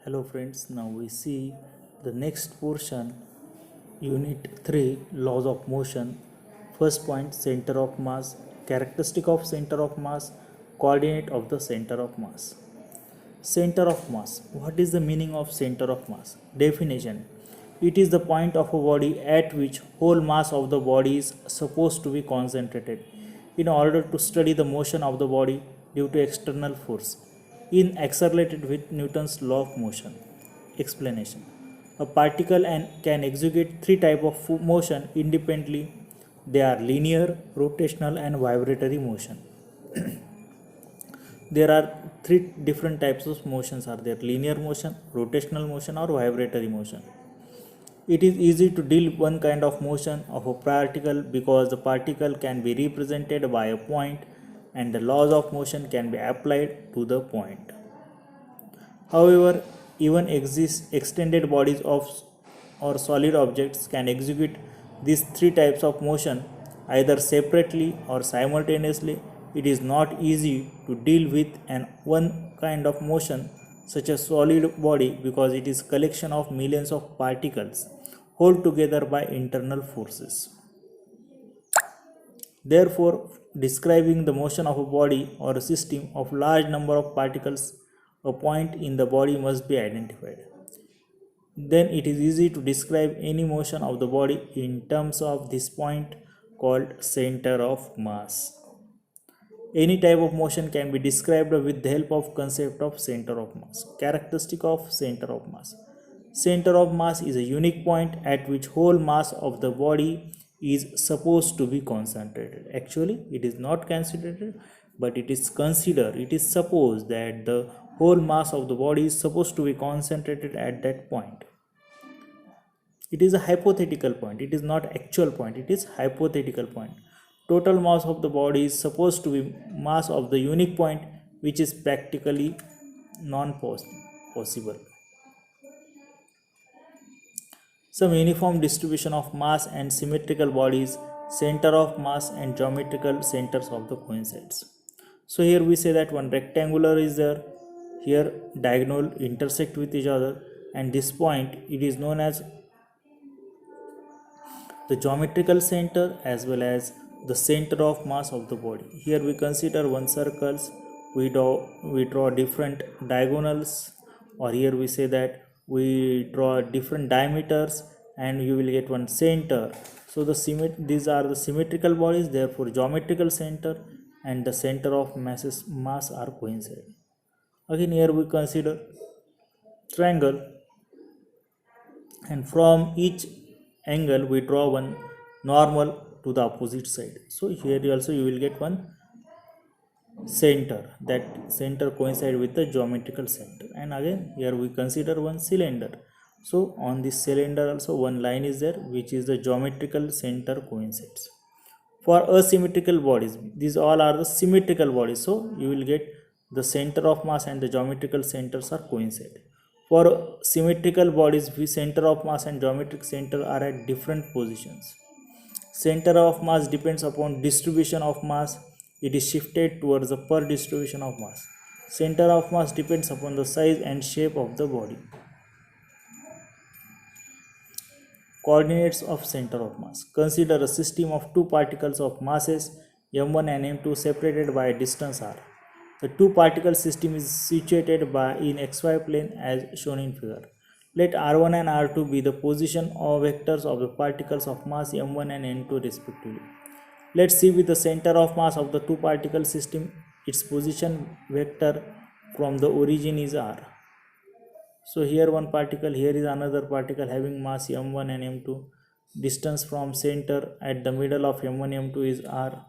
Hello friends, now we see the next portion, Unit 3, Laws of Motion. First point, center of mass, characteristic of center of mass, coordinate of the center of mass. Center of mass. What is the meaning of center of mass? Definition. It is the point of a body at which whole mass of the body is supposed to be concentrated in order to study the motion of the body due to external force in accelerated with Newton's law of motion. Explanation. A particle can execute three types of motion independently. They are linear, rotational and vibratory motion. There are three different types of motions are there: linear motion, rotational motion or vibratory motion. It is easy to deal one kind of motion of a particle because the particle can be represented by a point and the laws of motion can be applied to the point. However, even extended bodies of or solid objects can execute these three types of motion either separately or simultaneously. It is not easy to deal with an one kind of motion such as solid body because it is collection of millions of particles held together by internal forces. Therefore, describing the motion of a body or a system of large number of particles, a point in the body must be identified. Then it is easy to describe any motion of the body in terms of this point called center of mass. Any type of motion can be described with the help of concept of center of mass. Characteristic of center of mass. Center of mass is a unique point at which whole mass of the body is supposed to be concentrated. Actually, it is not concentrated, but it is considered, it is supposed that the whole mass of the body is supposed to be concentrated at that point. It is a hypothetical point, it is not actual point, it is hypothetical point. Total mass of the body is supposed to be mass of the unique point, which is practically non-possible. Some uniform distribution of mass and symmetrical bodies, center of mass and geometrical centers of the coincides. So here we say that one rectangular is there, here diagonal intersect with each other, and this point it is known as the geometrical center as well as the center of mass of the body. Here we consider one circles, we draw different diagonals, or here we say that we draw different diameters and you will get one center. So these are the symmetrical bodies, therefore geometrical center and the center of mass are coincide. Again here we consider triangle, and from each angle we draw one normal to the opposite side. So here also you will get one center, that center coincide with the geometrical center. And again here we consider one cylinder. So on this cylinder also one line is there which is the geometrical center coincides. For asymmetrical bodies, these all are the symmetrical bodies, so you will get the center of mass and the geometrical centers are coincide. For symmetrical bodies, center of mass and geometric center are at different positions. Center of mass depends upon distribution of mass. It is shifted towards the per distribution of mass. Center of mass depends upon the size and shape of the body. Coordinates of center of mass. Consider a system of two particles of masses m1 and m2 separated by a distance r. The two particle system is situated in xy plane as shown in figure. Let r1 and r2 be the position or vectors of the particles of mass m1 and m2 respectively. Let's see with the center of mass of the two particle system, its position vector from the origin is r. So here one particle, here is another particle having mass m1 and m2. Distance from center at the middle of m1 m2 is r.